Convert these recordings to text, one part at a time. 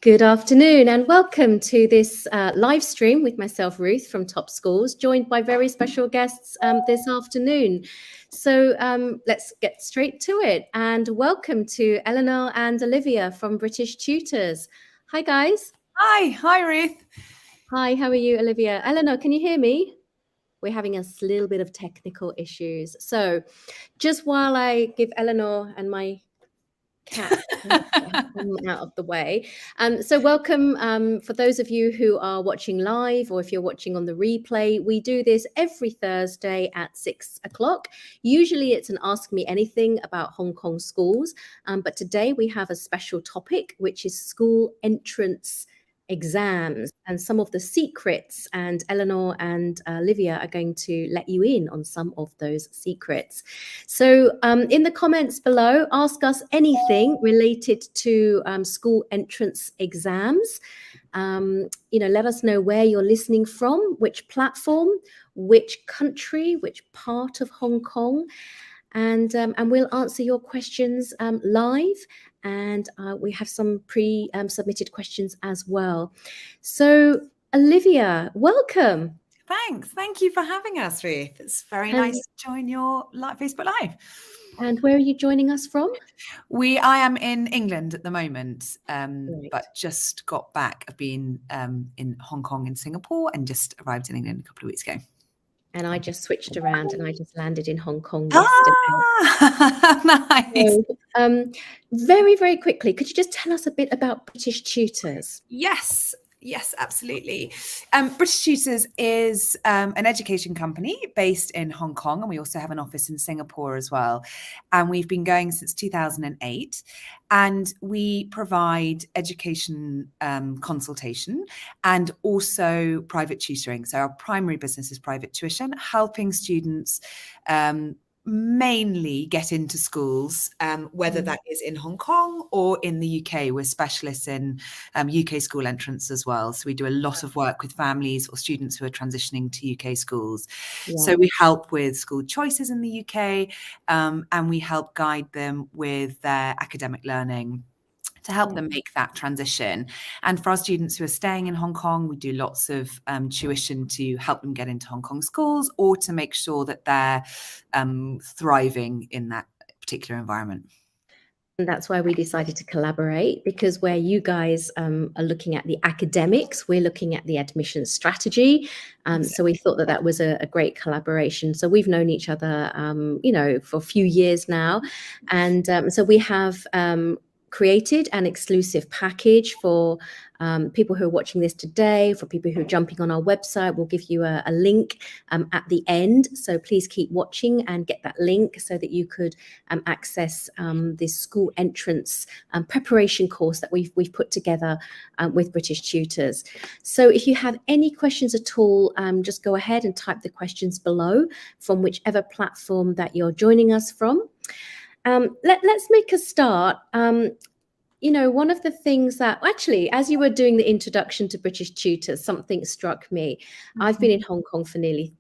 Good afternoon and welcome to this live stream with myself, Ruth, from Top Schools, joined by very special guests this afternoon. So let's get straight to it and welcome to Eleanor and Olivia from British Tutors. Hi, guys. Hi, Ruth. Hi, how are you, Olivia? Eleanor, can you hear me? We're having a little bit of technical issues. So just while I give Eleanor and my cat out of the way. So welcome for those of you who are watching live, or if you're watching on the replay. We do this every Thursday at 6 o'clock. Usually it's an Ask Me Anything about Hong Kong schools, but today we have a special topic, which is school entrance exams and some of the secrets, and Eleanor and Olivia are going to let you in on some of those secrets. So in the comments below, ask us anything related to school entrance exams. Let us know where you're listening from, which platform, which country, which part of Hong Kong, and we'll answer your questions live. And we have some pre-submitted questions as well. So, Olivia, welcome. Thanks. Thank you for having us, Ruth. It's very nice to join your Facebook Live. And where are you joining us from? I am in England at the moment, but just got back. I've been in Hong Kong and Singapore and just arrived in England a couple of weeks ago. And I just switched around and I just landed in Hong Kong yesterday. Nice. So, very, very quickly, could you just tell us a bit about British Tutors? Yes, absolutely. British Tutors is an education company based in Hong Kong, and we also have an office in Singapore as well. And we've been going since 2008, and we provide education consultation and also private tutoring. So our primary business is private tuition, helping students mainly get into schools, whether that is in Hong Kong or in the UK. We're specialists in UK school entrance as well. So we do a lot of work with families or students who are transitioning to UK schools. Yeah. So we help with school choices in the UK, and we help guide them with their academic learning to help them make that transition. And for our students who are staying in Hong Kong, we do lots of tuition to help them get into Hong Kong schools or to make sure that they're thriving in that particular environment. And that's why we decided to collaborate, because where you guys are looking at the academics, we're looking at the admission strategy. So we thought that was a great collaboration. So we've known each other, for a few years now. And so we have created an exclusive package for people who are watching this today. For people who are jumping on our website, we'll give you a link at the end. So please keep watching and get that link so that you could access this school entrance preparation course that we've put together with British Tutors. So if you have any questions at all, just go ahead and type the questions below from whichever platform that you're joining us from. Let's make a start. One of the things that actually, as you were doing the introduction to British Tutors, something struck me. I've been in Hong Kong for nearly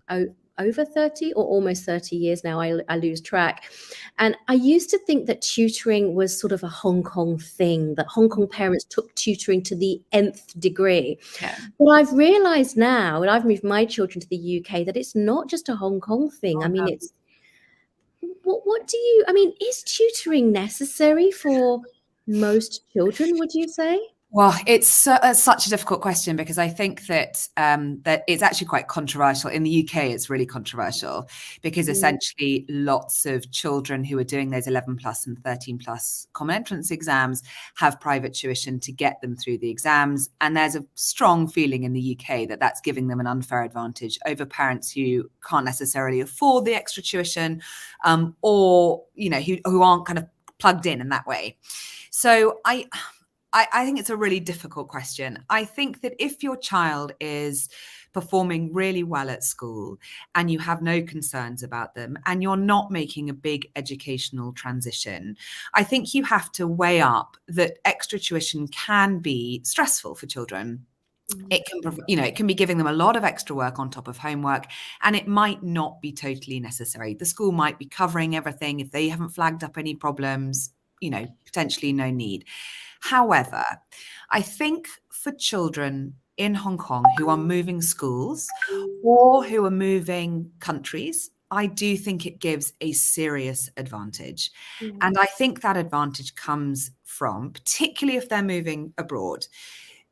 over 30 or almost 30 years now. I lose track. And I used to think that tutoring was sort of a Hong Kong thing, that Hong Kong parents took tutoring to the nth degree. Yeah. But I've realized now, and I've moved my children to the UK, that it's not just a Hong Kong thing. It's is tutoring necessary for most children, would you say? Well, it's such a difficult question, because I think that that it's actually quite controversial. In the UK, it's really controversial because essentially lots of children who are doing those 11 plus and 13 plus common entrance exams have private tuition to get them through the exams. And there's a strong feeling in the UK that that's giving them an unfair advantage over parents who can't necessarily afford the extra tuition, or, who aren't kind of plugged in that way. So I think it's a really difficult question. I think that if your child is performing really well at school and you have no concerns about them and you're not making a big educational transition, I think you have to weigh up that extra tuition can be stressful for children. It can be giving them a lot of extra work on top of homework, and it might not be totally necessary. The school might be covering everything. If they haven't flagged up any problems, potentially no need. However, I think for children in Hong Kong who are moving schools or who are moving countries, I do think it gives a serious advantage. And I think that advantage comes from, particularly if they're moving abroad,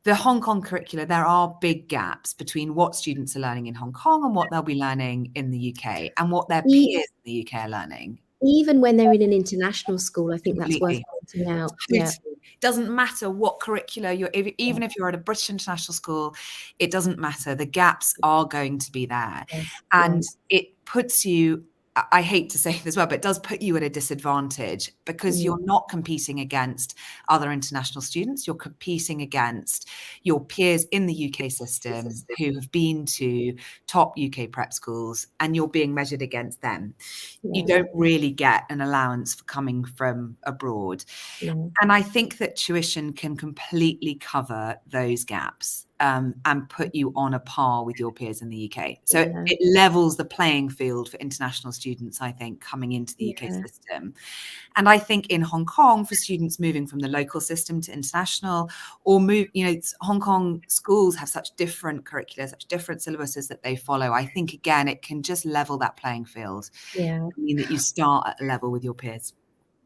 the Hong Kong curricula, there are big gaps between what students are learning in Hong Kong and what they'll be learning in the UK and what their E- peers in the UK are learning. Even when they're in an international school, I think that's worth Completely. pointing out. Totally. Yeah. Doesn't matter what curricula even if you're at a British international school, it doesn't matter. The gaps are going to be there. Yes. And it puts you, I hate to say this well, but it does put you at a disadvantage because you're not competing against other international students. You're competing against your peers in the UK system who have been to top UK prep schools, and you're being measured against them. You don't really get an allowance for coming from abroad. And I think that tuition can completely cover those gaps and put you on a par with your peers in the UK. So it levels the playing field for international students, I think, coming into the UK system. And I think in Hong Kong, for students moving from the local system to international, or Hong Kong schools have such different curricula, such different syllabuses that they follow. I think, again, it can just level that playing field. I mean that you start at a level with your peers.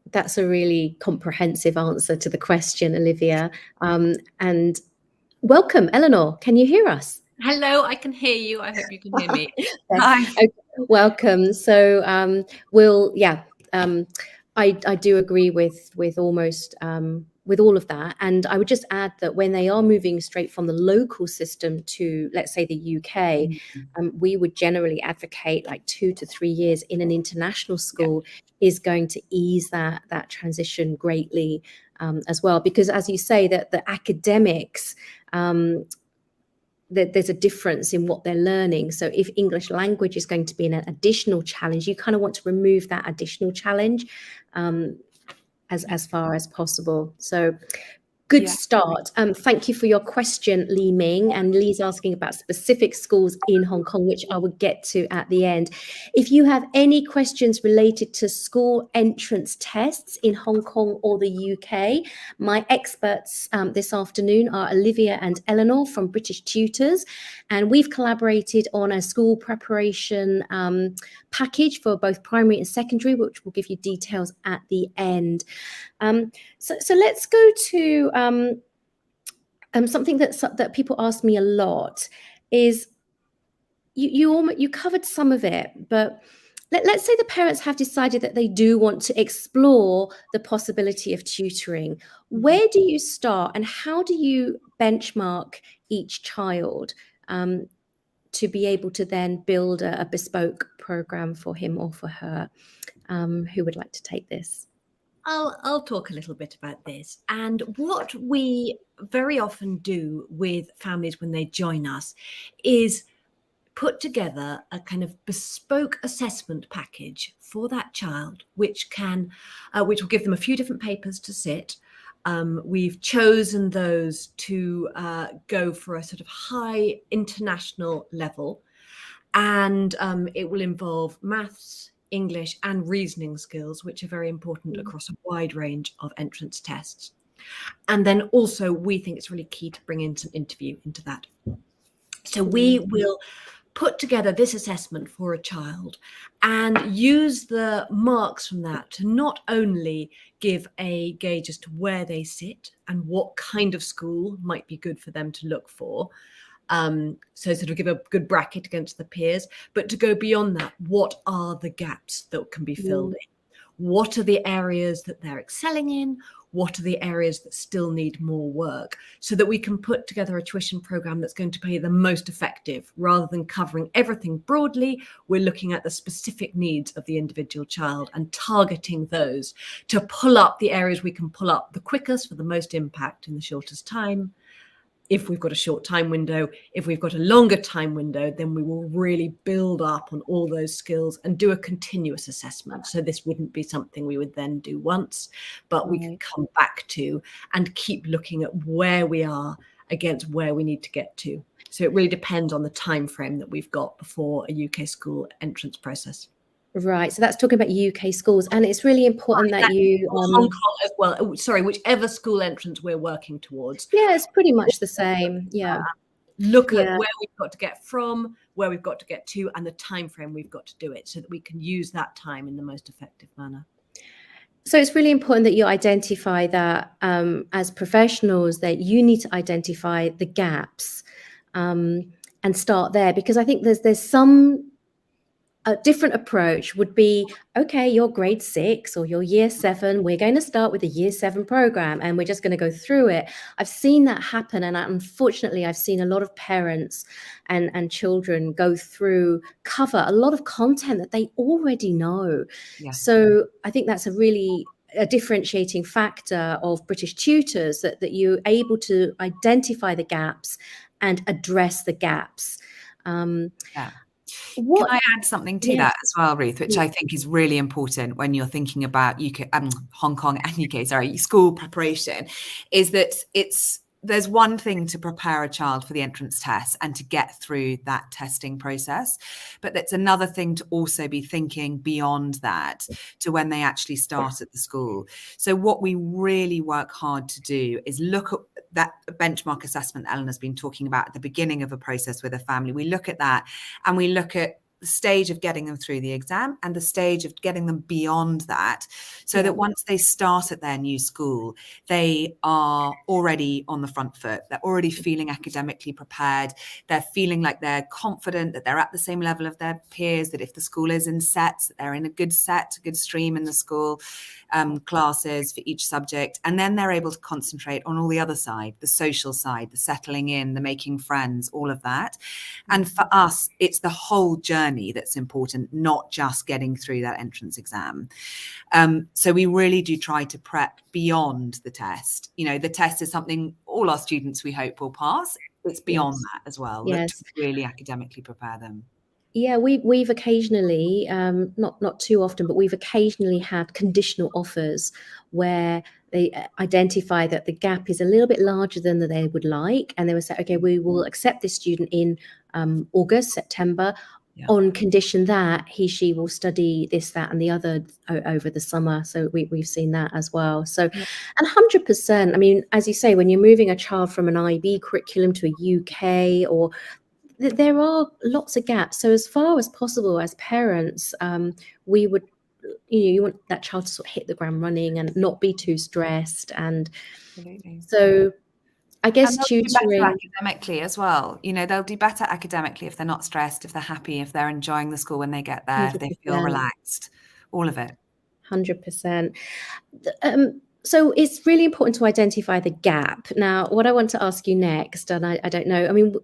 That's a really comprehensive answer to the question, Olivia. And welcome, Eleanor. Can you hear us? Hello, I can hear you. I hope you can hear me. Hi. Okay, welcome. So I do agree with almost with all of that. And I would just add that when they are moving straight from the local system to, let's say, the UK, we would generally advocate like 2 to 3 years in an international school is going to ease that transition greatly as well. Because as you say, that the academics, there's a difference in what they're learning. So if English language is going to be an additional challenge, you kind of want to remove that additional challenge as far as possible. So good start. Thank you for your question, Li Ming. And Li's asking about specific schools in Hong Kong, which I will get to at the end. If you have any questions related to school entrance tests in Hong Kong or the UK, my experts this afternoon are Olivia and Eleanor from British Tutors. And we've collaborated on a school preparation package for both primary and secondary, which will give you details at the end. So let's go to something that people ask me a lot is you covered some of it, but let's say the parents have decided that they do want to explore the possibility of tutoring. Where do you start and how do you benchmark each child to be able to then build a bespoke program for him or for her? Who would like to take this? I'll talk a little bit about this. And what we very often do with families when they join us is put together a kind of bespoke assessment package for that child, which will give them a few different papers to sit. We've chosen those to go for a sort of high international level, and it will involve maths, English and reasoning skills, which are very important across a wide range of entrance tests. And then also we think it's really key to bring in some interview into that. So we will put together this assessment for a child and use the marks from that to not only give a gauge as to where they sit and what kind of school might be good for them to look for, so sort of give a good bracket against the peers, but to go beyond that, what are the gaps that can be filled in? What are the areas that they're excelling in? What are the areas that still need more work? So that we can put together a tuition program that's going to be the most effective. Rather than covering everything broadly, we're looking at the specific needs of the individual child and targeting those to pull up the areas we can pull up the quickest for the most impact in the shortest time. If we've got a short time window, if we've got a longer time window, then we will really build up on all those skills and do a continuous assessment. So this wouldn't be something we would then do once, but we could come back to and keep looking at where we are against where we need to get to. So it really depends on the time frame that we've got before a UK school entrance process. Right. So that's talking about UK schools, and it's really important that you Hong Kong as well. Oh, sorry, whichever school entrance we're working towards. Yeah, it's pretty much the same. Yeah. Look at Yeah. where we've got to get from, where we've got to get to, and the time frame we've got to do it, so that we can use that time in the most effective manner. So it's really important that you identify that as professionals, that you need to identify the gaps and start there, because I think there's some a different approach would be, okay, you're grade 6 or you're year 7, we're going to start with a year 7 program and we're just going to go through it. I've seen that happen, and unfortunately I've seen a lot of parents and children cover a lot of content that they already know. Yeah. So I think that's a differentiating factor of British tutors, that you're able to identify the gaps and address the gaps. Yeah. Can I add something to that as well, Ruth, which I think is really important when you're thinking about Hong Kong and UK, school preparation, is that there's one thing to prepare a child for the entrance test and to get through that testing process, but that's another thing to also be thinking beyond that to when they actually start at the school. So what we really work hard to do is look at that benchmark assessment Eleanor's been talking about at the beginning of a process with a family. We look at that and we look at the stage of getting them through the exam and the stage of getting them beyond that, so that once they start at their new school, they are already on the front foot. They're already feeling academically prepared. They're feeling like they're confident, that they're at the same level of their peers, that if the school is in sets, they're in a good stream in the school classes for each subject. And then they're able to concentrate on all the other side, the social side, the settling in, the making friends, all of that. And for us, it's the whole journey that's important, not just getting through that entrance exam. So we really do try to prep beyond the test. The test is something all our students, we hope, will pass. It's beyond that as well. Look to really academically prepare them. Yeah, we've occasionally, not too often, but we've occasionally had conditional offers where they identify that the gap is a little bit larger than they would like, and they would say, okay, we will accept this student in August, September, on condition that she will study this, that, and the other over the summer. So we've seen that as well. So, and 100%, I mean, as you say, when you're moving a child from an IB curriculum to a UK, or there are lots of gaps. So as far as possible, as parents, we would, you want that child to sort of hit the ground running and not be too stressed. And so I guess tutoring do better academically as well. They'll do better academically if they're not stressed, if they're happy, if they're enjoying the school when they get there, 100%. If they feel relaxed, all of it. 100%. So it's really important to identify the gap. Now, what I want to ask you next, and I don't know, I mean,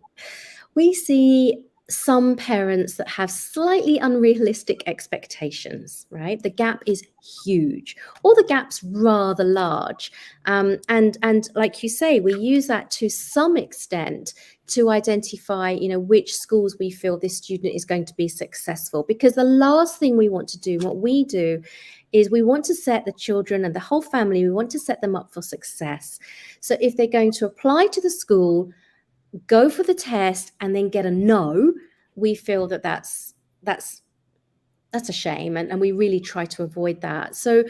we see some parents that have slightly unrealistic expectations, right? The gap is huge, or the gap's rather large. And like you say, we use that to some extent to identify, which schools we feel this student is going to be successful. Because the last thing we want to do, what we do, is we want to set the children and the whole family, we want to set them up for success. So if they're going to apply to the school, go for the test, and then get a no, we feel that that's a shame, and we really try to avoid that. So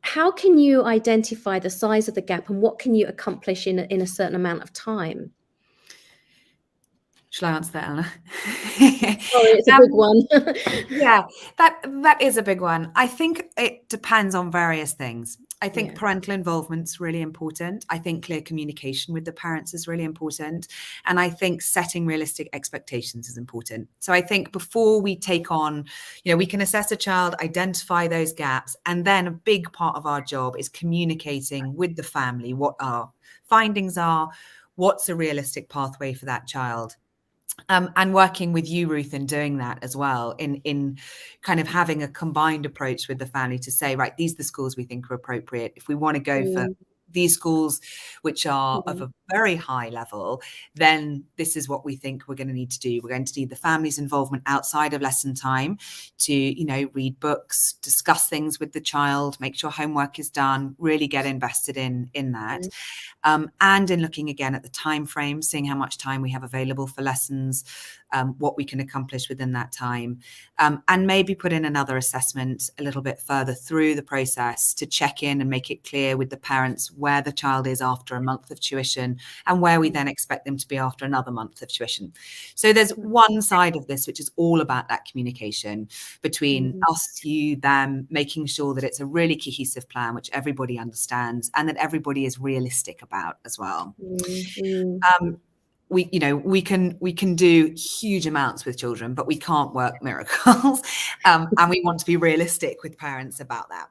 how can you identify the size of the gap, and what can you accomplish in a certain amount of time? Shall I answer that, Eleanor? Sorry, it's a big one. Yeah, that is a big one. I think it depends on various things. I think parental involvement is really important. I think clear communication with the parents is really important. And I think setting realistic expectations is important. So I think before we take on, we can assess a child, identify those gaps, and then a big part of our job is communicating with the family what our findings are, what's a realistic pathway for that child. And working with you, Ruth, in doing that as well, in kind of having a combined approach with the family to say, right, these are the schools we think are appropriate. If we want to go for these schools, which are of a very high level, then this is what we think we're going to need to do. We're going to need the family's involvement outside of lesson time to, read books, discuss things with the child, make sure homework is done, really get invested in that. And in looking again at the time frame, seeing how much time we have available for lessons, what we can accomplish within that time, and maybe put in another assessment a little bit further through the process to check in and make it clear with the parents where the child is after a month of tuition and where we then expect them to be after another month of tuition. So there's one side of this which is all about that communication between us, you, them, making sure that it's a really cohesive plan which everybody understands and that everybody is realistic about as well. We can do huge amounts with children, but we can't work miracles. And we want to be realistic with parents about that.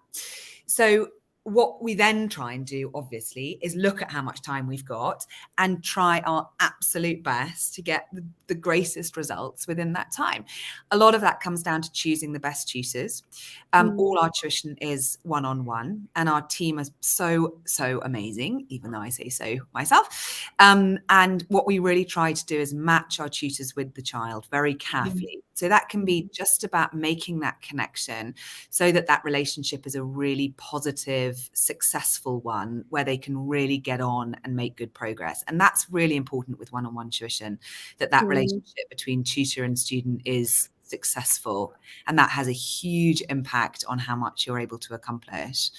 So what we then try and do, obviously, is look at how much time we've got and try our absolute best to get the greatest results within that time. A lot of that comes down to choosing the best tutors. All our tuition is one-on-one, and our team is so amazing, even though I say so myself. And what we really try to do is match our tutors with the child very carefully. So that can be just about making that connection so that that relationship is a really positive, successful one where they can really get on and make good progress. And that's really important with one-on-one tuition, that relationship between tutor and student is successful. And that has a huge impact on how much you're able to accomplish.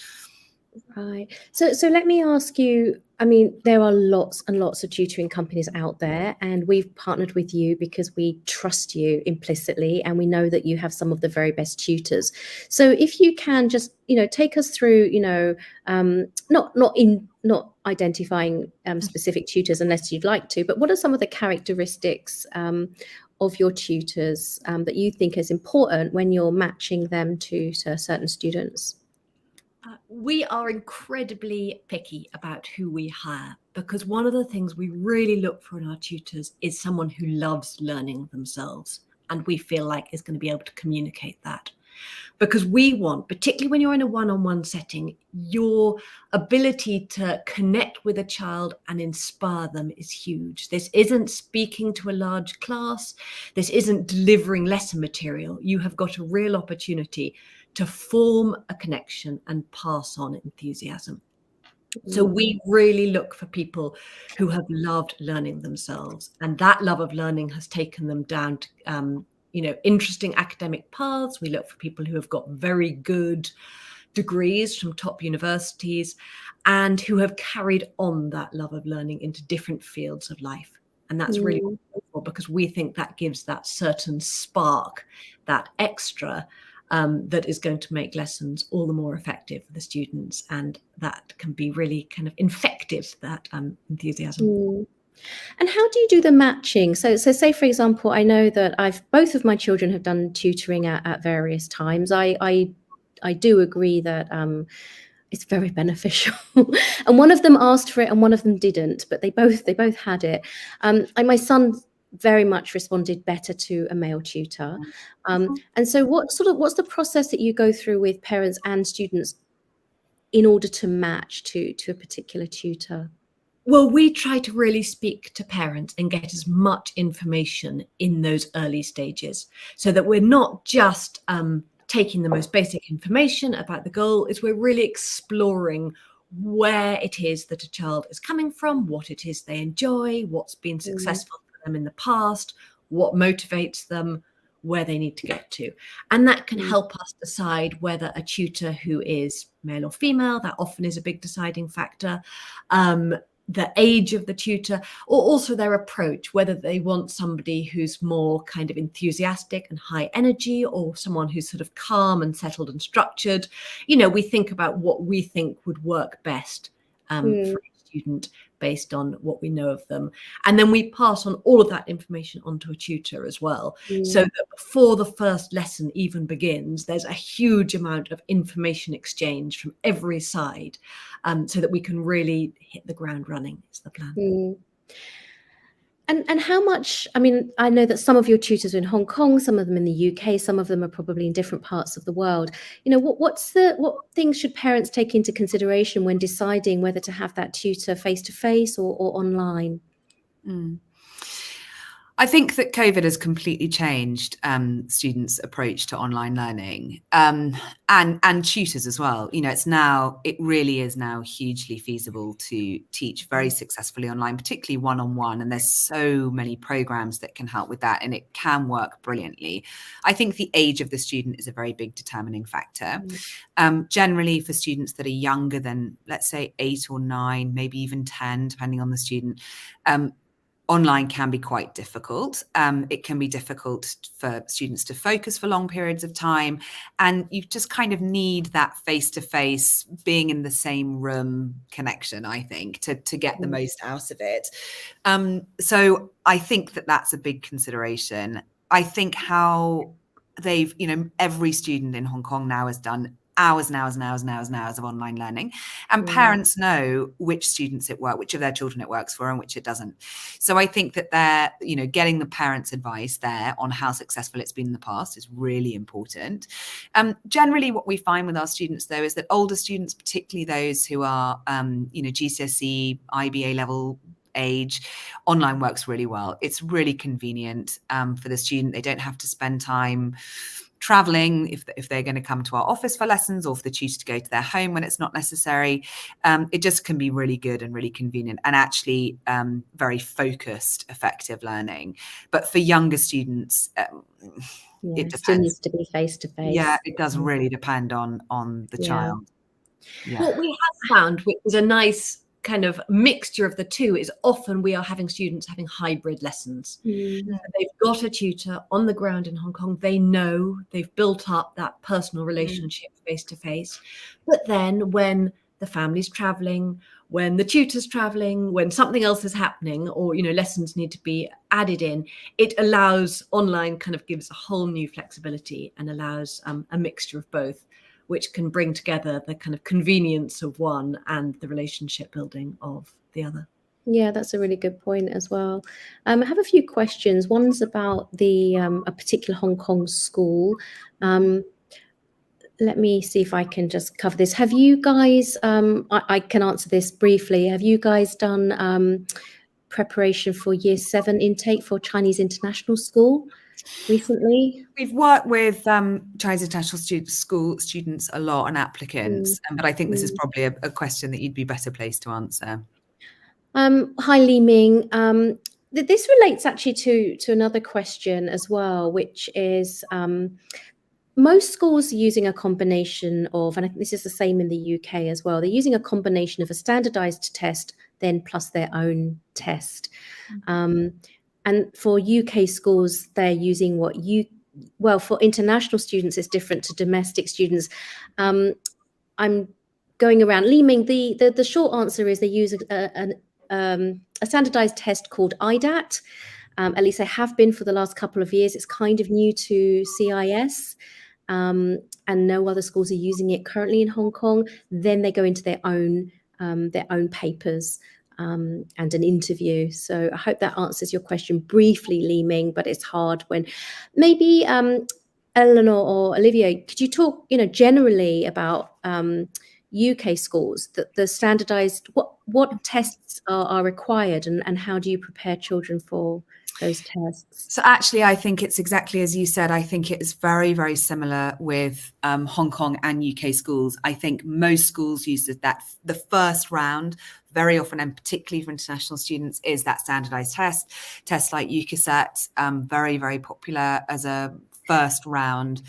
Right. So let me ask you, I mean, there are lots and lots of tutoring companies out there, and we've partnered with you because we trust you implicitly, and we know that you have some of the very best tutors. So if you can just, take us through, not identifying specific tutors unless you'd like to, but what are some of the characteristics of your tutors that you think is important when you're matching them to certain students? We are incredibly picky about who we hire, because one of the things we really look for in our tutors is someone who loves learning themselves, and we feel like is going to be able to communicate that. Because we want, particularly when you're in a one-on-one setting, your ability to connect with a child and inspire them is huge. This isn't speaking to a large class. This isn't delivering lesson material. You have got a real opportunity to form a connection and pass on enthusiasm. So we really look for people who have loved learning themselves, and that love of learning has taken them down to interesting academic paths. We look for people who have got very good degrees from top universities and who have carried on that love of learning into different fields of life. And that's really wonderful, because we think that gives that certain spark, that extra, that is going to make lessons all the more effective for the students. And that can be really kind of infective, that enthusiasm. And how do you do the matching? So say, for example, I know that both of my children have done tutoring at various times. I do agree that it's very beneficial. And one of them asked for it and one of them didn't, but they both had it. And my son very much responded better to a male tutor. And so what's the process that you go through with parents and students in order to match to a particular tutor? Well, we try to really speak to parents and get as much information in those early stages, so that we're not just taking the most basic information about the goal. Is we're really exploring where it is that a child is coming from, what it is they enjoy, what's been successful for them in the past, what motivates them, where they need to get to. And that can help us decide whether a tutor who is male or female, that often is a big deciding factor, the age of the tutor, or also their approach, whether they want somebody who's more kind of enthusiastic and high energy, or someone who's sort of calm and settled and structured. We think about what we think would work best for a student based on what we know of them. And then we pass on all of that information onto a tutor as well. So that before the first lesson even begins, there's a huge amount of information exchange from every side, so that we can really hit the ground running is the plan. And how much, I mean, I know that some of your tutors are in Hong Kong, some of them in the UK, some of them are probably in different parts of the world. What things should parents take into consideration when deciding whether to have that tutor face-to-face or online? I think that COVID has completely changed students' approach to online learning, and tutors as well. You know, it really is now hugely feasible to teach very successfully online, particularly one-on-one. And there's so many programs that can help with that, and it can work brilliantly. I think the age of the student is a very big determining factor. Generally, for students that are younger than, let's say, 8 or 9, maybe even 10, depending on the student, online can be quite difficult. It can be difficult for students to focus for long periods of time. And you just kind of need that face-to-face, being in the same room connection, I think, to get the most out of it. So I think that that's a big consideration. I think how they've, every student in Hong Kong now has done hours of online learning, and parents know which students which of their children it works for and which it doesn't. So I think that they're, getting the parents' advice there on how successful it's been in the past is really important. Generally, what we find with our students, though, is that older students, particularly those who are, GCSE, IB level age, online works really well. It's really convenient for the student. They don't have to spend time traveling if they're going to come to our office for lessons, or for the tutor to go to their home when it's not necessary. It just can be really good and really convenient, and actually very focused, effective learning. But for younger students, it depends. Still needs to be face to face. Yeah, it does really depend on the child. Yeah. What we have found, which is a nice kind of mixture of the two, is often we are having students having hybrid lessons. They've got a tutor on the ground in Hong Kong. They know they've built up that personal relationship face to face. But then when the family's traveling, when the tutor's traveling, when something else is happening, or lessons need to be added in, it allows online, kind of gives a whole new flexibility and allows a mixture of both, which can bring together the kind of convenience of one and the relationship building of the other. Yeah, that's a really good point as well. I have a few questions. One's about a particular Hong Kong school. Let me see if I can just cover this. Have you guys, I can answer this briefly. Have you guys done preparation for Year 7 intake for Chinese International School recently? We've worked with Chinese International School students a lot, and applicants, but I think this is probably a question that you'd be better placed to answer. Hi, Li Ming. This relates actually to another question as well, which is most schools are using a combination of, and I think this is the same in the UK as well, they're using a combination of a standardized test then plus their own test. And for UK schools, they're using for international students, it's different to domestic students. I'm going around. Li Ming, the short answer is they use a standardized test called IDAT. At least they have been for the last couple of years. It's kind of new to CIS, and no other schools are using it currently in Hong Kong. Then they go into their own papers and an interview. So I hope that answers your question briefly, Li Ming, but it's hard when maybe Eleanor or Olivia, could you talk, generally about UK schools, the standardized, what tests are required, and how do you prepare children for those tests? So actually, I think it's exactly as you said. I think it is very, very similar with Hong Kong and UK schools. I think most schools use the first round very often, and particularly for international students, is that standardized test. Tests like UKSET, very, very popular as a first round.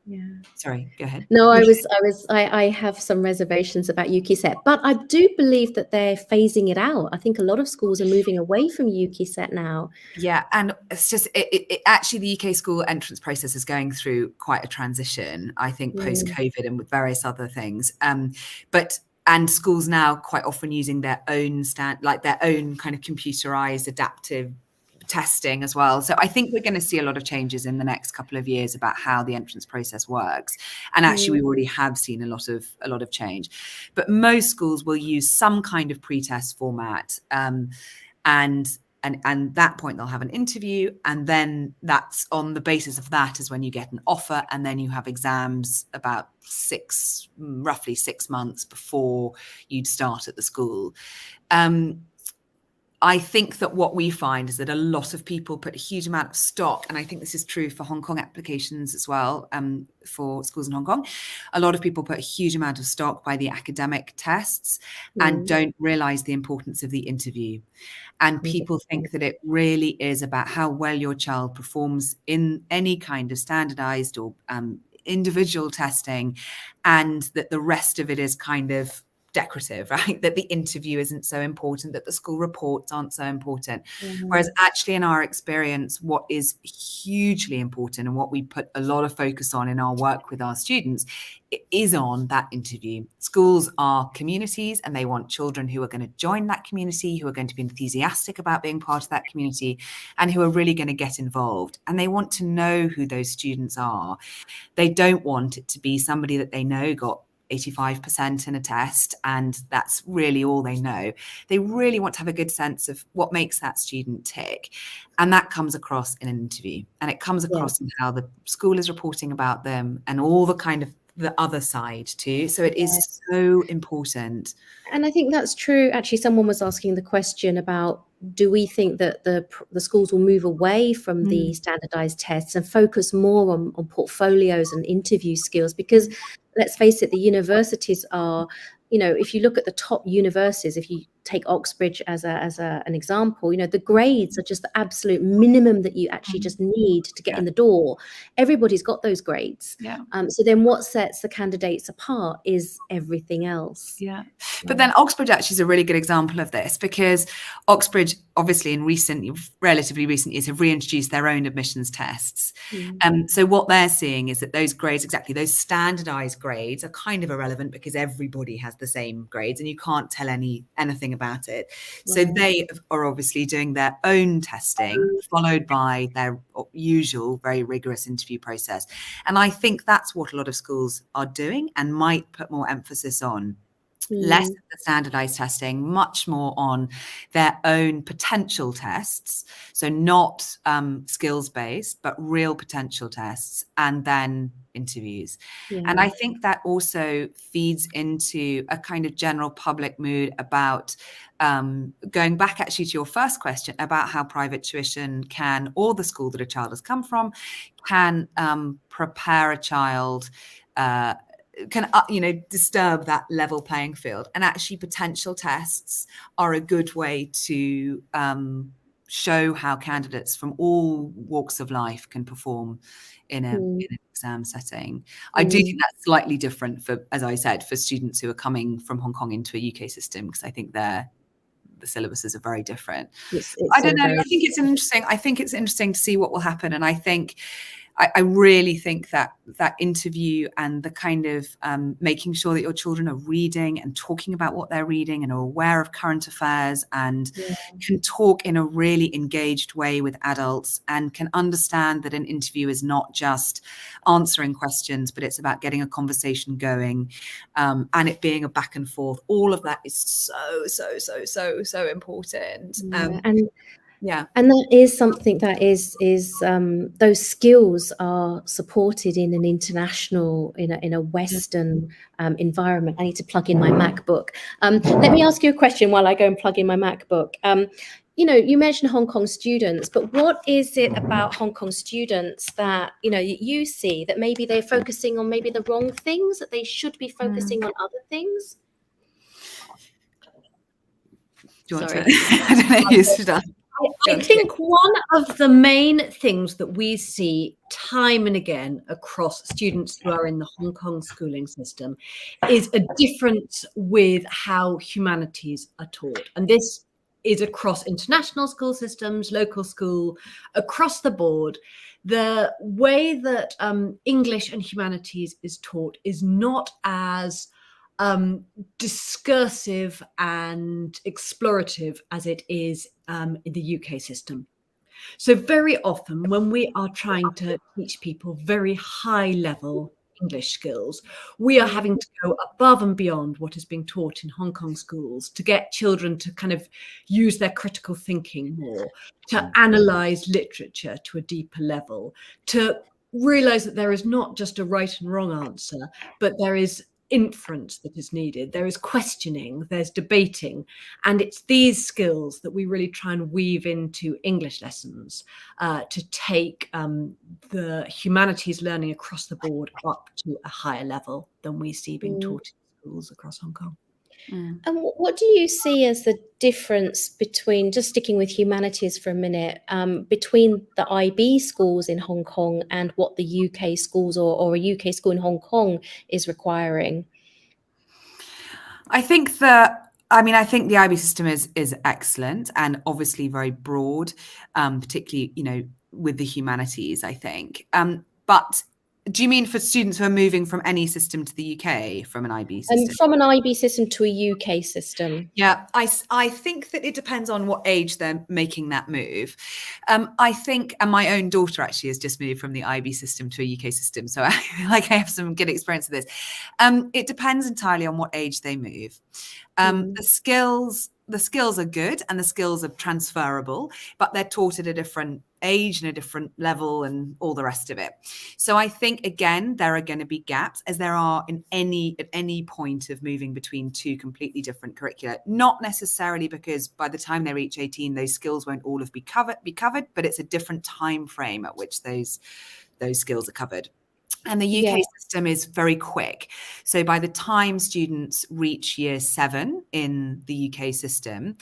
Yeah. Sorry, go ahead. No, I have some reservations about UKSET, but I do believe that they're phasing it out. I think a lot of schools are moving away from UKSET now. Yeah, and it's just actually the UK school entrance process is going through quite a transition, I think, post-COVID and with various other things. And schools now quite often using their own their own kind of computerized adaptive testing as well. So I think we're going to see a lot of changes in the next couple of years about how the entrance process works. And actually, we already have seen a lot of change. But most schools will use some kind of pre-test format, and that point they'll have an interview, and then that's on the basis of that is when you get an offer, and then you have exams about roughly 6 months before you'd start at the school. I think that what we find is that a lot of people put a huge amount of stock, and I think this is true for Hong Kong applications as well, for schools in Hong Kong. A lot of people put a huge amount of stock by the academic tests and don't realise the importance of the interview. And people think that it really is about how well your child performs in any kind of standardised or individual testing, and that the rest of it is kind of decorative, right? That the interview isn't so important, that the school reports aren't so important. Whereas actually in our experience, what is hugely important and what we put a lot of focus on in our work with our students is on that interview. Schools are communities, and they want children who are going to join that community, who are going to be enthusiastic about being part of that community, and who are really going to get involved. And they want to know who those students are. They don't want it to be somebody that they know got 85% in a test and that's really all they know. They really want to have a good sense of what makes that student tick. And that comes across in an interview, and it comes across in how the school is reporting about them and all the kind of the other side too. So it is so important. And I think that's true. Actually, someone was asking the question about, do we think that the schools will move away from the standardized tests and focus more on portfolios and interview skills? Because let's face it, the universities are, if you look at the top universities, if you take Oxbridge as an example, the grades are just the absolute minimum that you actually just need to get in the door. Everybody's got those grades. So then what sets the candidates apart is everything else. But then Oxbridge actually is a really good example of this, because Oxbridge obviously in relatively recent years have reintroduced their own admissions tests. So what they're seeing is that those grades, exactly those standardized grades, are kind of irrelevant because everybody has the same grades and you can't tell anything about it. So they are obviously doing their own testing, followed by their usual very rigorous interview process. And I think that's what a lot of schools are doing and might put more emphasis on. Less of the standardized testing, much more on their own potential tests. So not skills-based, but real potential tests, and then interviews. And I think that also feeds into a kind of general public mood about going back actually to your first question about how private tuition can, or the school that a child has come from, can prepare a child can disturb that level playing field. And actually potential tests are a good way to show how candidates from all walks of life can perform in an exam setting. I do think that's slightly different for, as I said, for students who are coming from Hong Kong into a UK system, because I think the syllabuses are very different. I don't know. I think it's interesting. I think it's interesting to see what will happen. And I think I really think that interview and the kind of making sure that your children are reading and talking about what they're reading and are aware of current affairs and can talk in a really engaged way with adults and can understand that an interview is not just answering questions, but it's about getting a conversation going and it being a back and forth. All of that is so important. And that is something that is those skills are supported in an international, in a Western environment. I need to plug in my MacBook. Let me ask you a question while I go and plug in my MacBook. You mentioned Hong Kong students, but what is it about Hong Kong students that, you see that maybe they're focusing on maybe the wrong things, that they should be focusing on other things? Sorry. I don't know. You should ask. I think one of the main things that we see time and again across students who are in the Hong Kong schooling system is a difference with how humanities are taught. And this is across international school systems, local school, across the board. The way that English and humanities is taught is not as discursive and explorative as it is in the UK system. So very often when we are trying to teach people very high level English skills, we are having to go above and beyond what is being taught in Hong Kong schools to get children to kind of use their critical thinking more, to analyze literature to a deeper level, to realize that there is not just a right and wrong answer, but there is inference that is needed. There is questioning, there's debating, and it's these skills that we really try and weave into English lessons to take the humanities learning across the board up to a higher level than we see being taught in schools across Hong Kong. And what do you see as the difference between, just sticking with humanities for a minute, between the IB schools in Hong Kong and what the UK schools or a UK school in Hong Kong is requiring? I think the IB system is excellent and obviously very broad, particularly, with the humanities, I think. But do you mean for students who are moving from any system to the UK from an IB system? From an IB system to a UK system? Yeah, I think that it depends on what age they're making that move. I think, and my own daughter actually has just moved from the IB system to a UK system, so I have some good experience of this. It depends entirely on what age they move. The skills are good and the skills are transferable, but they're taught at a different age and a different level and all the rest of it. So I think, again, there are going to be gaps, as there are at any point of moving between two completely different curricula. Not necessarily because by the time they reach 18, those skills won't all be covered, but it's a different time frame at which those skills are covered. And the UK system is very quick. So by the time students reach year 7 in the UK system,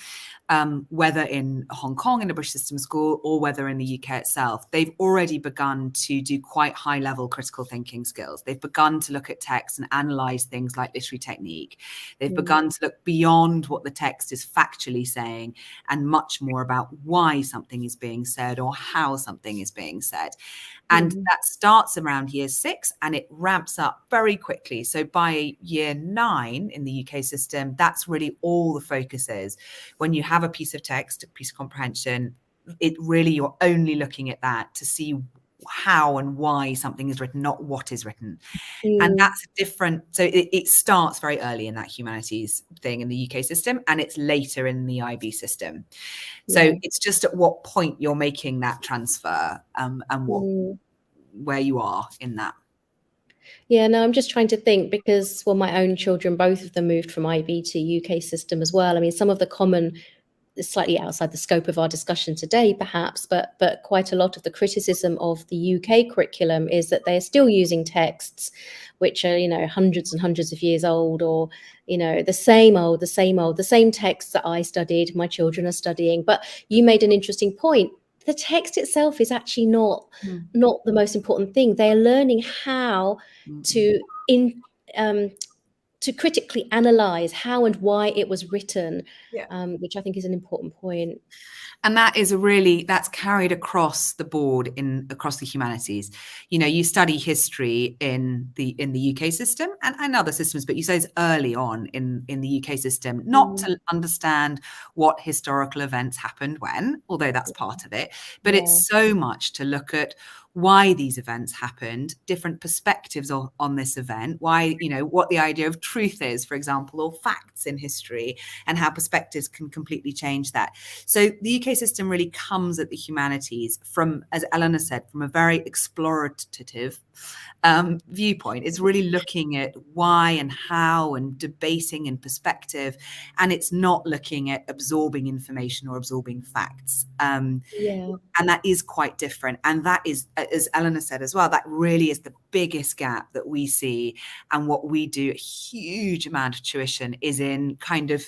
whether in Hong Kong in a British system school or whether in the UK itself, they've already begun to do quite high level critical thinking skills. They've begun to look at text and analyze things like literary technique. They've begun to look beyond what the text is factually saying and much more about why something is being said or how something is being said. And that starts around year 6 and it ramps up very quickly. So by year 9 in the UK system, that's really all the focus is. When you have a piece of text, a piece of comprehension, you're only looking at that to see how and why something is written, not what is written. And that's different. So it starts very early in that humanities thing in the UK system, and it's later in the IB system. So it's just at what point you're making that transfer and where you are in that. Yeah, no, I'm just trying to think because, well, my own children, both of them moved from IB to UK system as well. I mean, some of the common, slightly outside the scope of our discussion today, perhaps, but quite a lot of the criticism of the UK curriculum is that they're still using texts which are, hundreds and hundreds of years old, or, the same texts that I studied, my children are studying. But you made an interesting point. The text itself is actually not the most important thing. They're learning how to critically analyze how and why it was written, which I think is an important point. And that's carried across the board across the humanities. You study history in the UK system and other systems, but you say it's early on in the UK system, not to understand what historical events happened when, although that's part of it, but it's so much to look at why these events happened, different perspectives on this event, why, what the idea of truth is, for example, or facts in history, and how perspectives can completely change that. So the UK system really comes at the humanities from, as Eleanor said, from a very explorative viewpoint. It's really looking at why and how and debating in perspective, and it's not looking at absorbing information or absorbing facts. And that is quite different. And that is, as Eleanor said as well, that really is the biggest gap that we see. And what we do, a huge amount of tuition is in kind of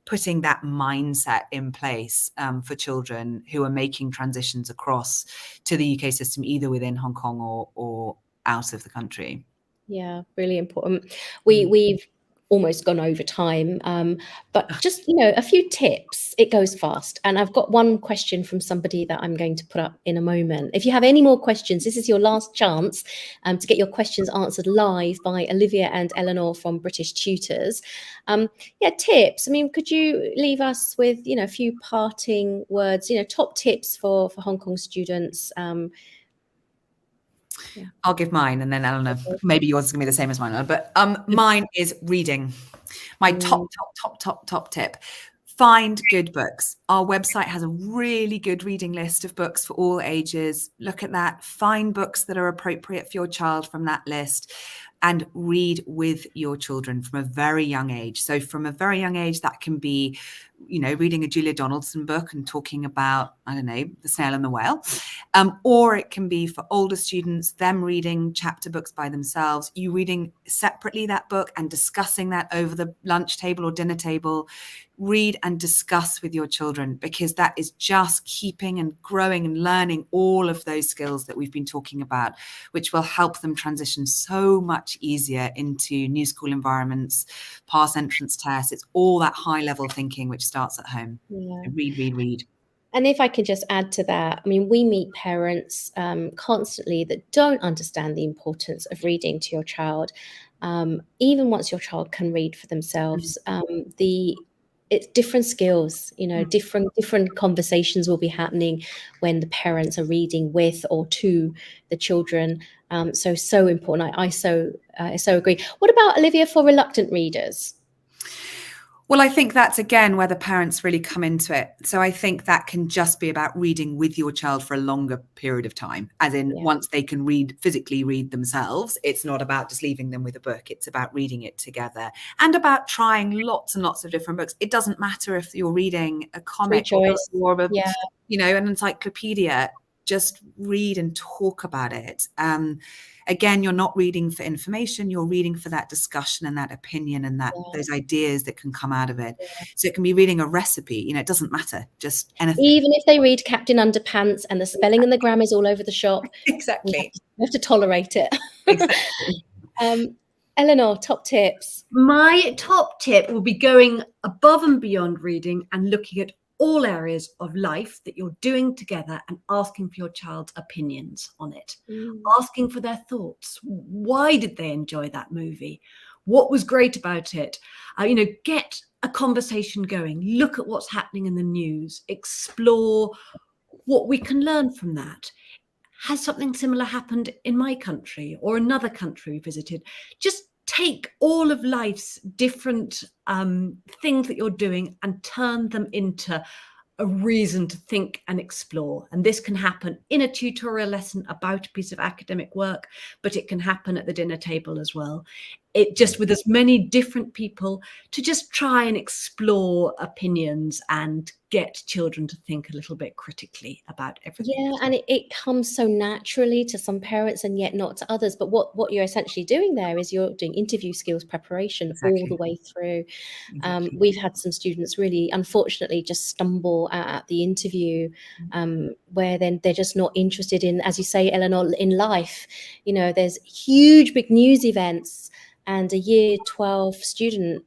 putting that mindset in place for children who are making transitions across to the UK system, either within Hong Kong or out of the country. Yeah, really important. We've almost gone over time, but just a few tips. It goes fast, and I've got one question from somebody that I'm going to put up in a moment. If you have any more questions, this is your last chance to get your questions answered live by Olivia and Eleanor from British Tutors. Tips. I mean, could you leave us with a few parting words? Top tips for Hong Kong students. I'll give mine, and then Eleanor, maybe yours is going to be the same as mine. But mine is reading. My top tip. Find good books. Our website has a really good reading list of books for all ages. Look at that. Find books that are appropriate for your child from that list. and read with your children from a very young age. So from a very young age, that can be, reading a Julia Donaldson book and talking about, I don't know, the snail and the whale. Or it can be for older students, them reading chapter books by themselves, you reading separately that book and discussing that over the lunch table or dinner table. Read and discuss with your children, because that is just keeping and growing and learning all of those skills that we've been talking about, which will help them transition so much easier into new school environments, pass entrance tests. It's all that high level thinking which starts at home. Yeah. So read. And if I could just add to that, I mean, we meet parents constantly that don't understand the importance of reading to your child. Even once your child can read for themselves, it's different skills, different conversations will be happening when the parents are reading with or to the children. So important. I so agree. What about, Olivia, for reluctant readers? Well, I think that's, again, where the parents really come into it. So I think that can just be about reading with your child for a longer period of time, as in once they can physically read themselves. It's not about just leaving them with a book. It's about reading it together and about trying lots and lots of different books. It doesn't matter if you're reading a comic or an encyclopedia. Just read and talk about it. Again, you're not reading for information, you're reading for that discussion and that opinion and those ideas that can come out of it. So it can be reading a recipe, it doesn't matter, just anything. Even if they read Captain Underpants and the spelling and the grammar is all over the shop. Exactly. We have to tolerate it. Exactly. Eleanor, top tips. My top tip will be going above and beyond reading and looking at all areas of life that you're doing together and asking for your child's opinions on it, asking for their thoughts. Why did they enjoy that movie? What was great about it? Get a conversation going, look at what's happening in the news, explore what we can learn from that. Has something similar happened in my country or another country we visited? Just take all of life's different things that you're doing and turn them into a reason to think and explore. And this can happen in a tutorial lesson about a piece of academic work, but it can happen at the dinner table as well. It just with as many different people to just try and explore opinions and get children to think a little bit critically about everything. Yeah, and it comes so naturally to some parents and yet not to others. But what you're essentially doing there is you're doing interview skills preparation all the way through. We've had some students really, unfortunately, just stumble at the interview where then they're just not interested in, as you say, Eleanor, in life. There's huge, big news events and a year 12 student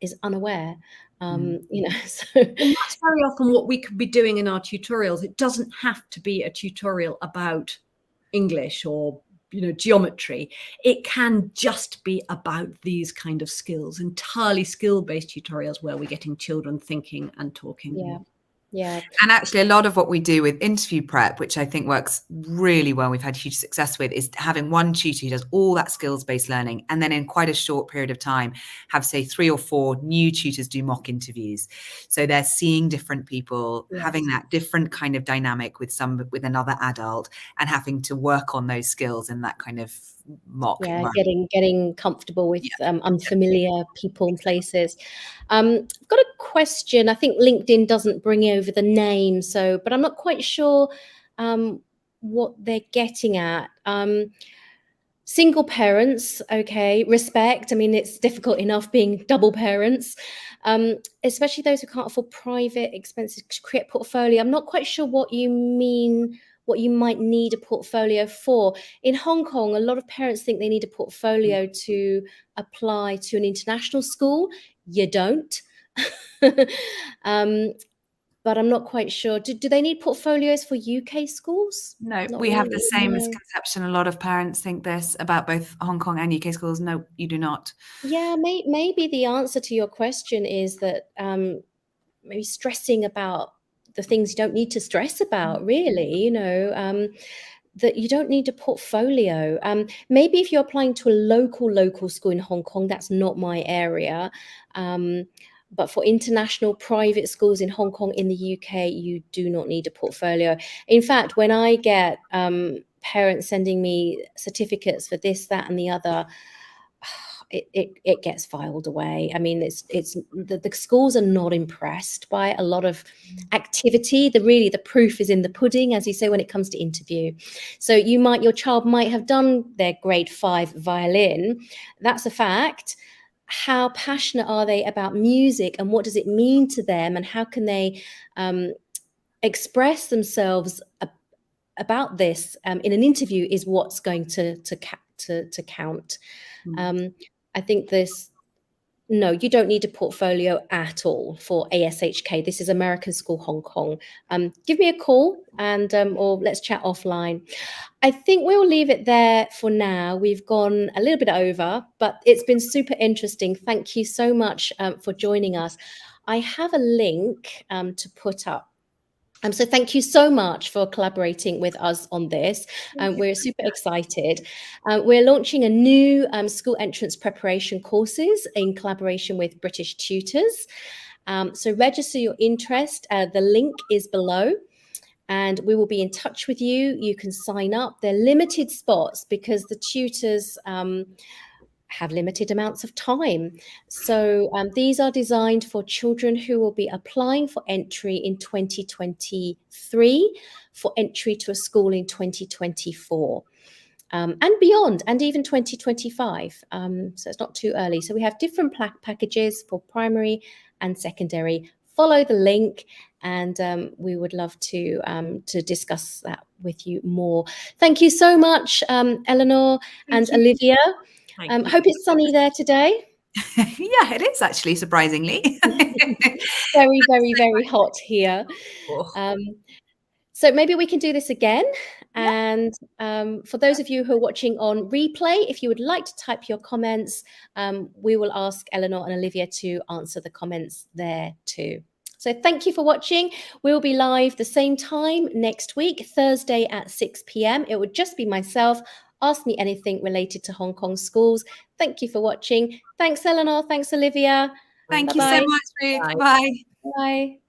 is unaware. So. And that's very often what we could be doing in our tutorials. It doesn't have to be a tutorial about English or geometry. It can just be about these kind of skills, entirely skill-based tutorials where we're getting children thinking and talking. Yeah. And actually a lot of what we do with interview prep, which I think works really well, we've had huge success with, is having one tutor who does all that skills-based learning, and then in quite a short period of time have, say, 3 or 4 new tutors do mock interviews. So they're seeing different people, having that different kind of dynamic with another adult, and having to work on those skills in that kind of mock environment. Getting comfortable with unfamiliar people and places. I've got a question. I think LinkedIn doesn't bring over the name, but I'm not quite sure what they're getting at. Single parents, okay, respect. I mean, it's difficult enough being double parents, especially those who can't afford private expenses to create portfolio. I'm not quite sure what you mean, what you might need a portfolio for. In Hong Kong, a lot of parents think they need a portfolio to apply to an international school. You don't. But I'm not quite sure. Do they need portfolios for UK schools? No, we have the same misconception. A lot of parents think this about both Hong Kong and UK schools. No, you do not. Yeah, maybe the answer to your question is that maybe stressing about the things you don't need to stress about, really, that you don't need a portfolio. Maybe if you're applying to a local school in Hong Kong, that's not my area. But for international private schools in Hong Kong, in the UK, you do not need a portfolio. In fact, when I get parents sending me certificates for this, that, and the other, it gets filed away. I mean, it's the schools are not impressed by a lot of activity. The proof is in the pudding, as you say, when it comes to interview. So your child might have done their grade 5 violin. That's a fact. How passionate are they about music, and what does it mean to them, and how can they express themselves about this in an interview is what's going to count. I think no, you don't need a portfolio at all for ASHK. This is American School Hong Kong. Give me a call or let's chat offline. I think we'll leave it there for now. We've gone a little bit over, but it's been super interesting. Thank you so much for joining us. I have a link to put up. So thank you so much for collaborating with us on this. We're super excited. We're launching a new school entrance preparation courses in collaboration with British Tutors. So register your interest. The link is below, and we will be in touch with you. You can sign up. They're limited spots because the tutors have limited amounts of time. So these are designed for children who will be applying for entry in 2023, for entry to a school in 2024. And beyond, and even 2025. So it's not too early. So we have different packages for primary and secondary. Follow the link, and we would love to discuss that with you more. Thank you so much, Eleanor and Olivia. Hope it's sunny there today. Yeah, it is actually, surprisingly. Very, very, very hot here. So maybe we can do this again. And for those of you who are watching on replay, if you would like to type your comments, we will ask Eleanor and Olivia to answer the comments there too. So thank you for watching. We'll be live the same time next week, Thursday at 6 p.m. It would just be myself. Ask me anything related to Hong Kong schools. Thank you for watching. Thanks, Eleanor. Thanks, Olivia. Thank you so much, Ruth. Bye. Bye.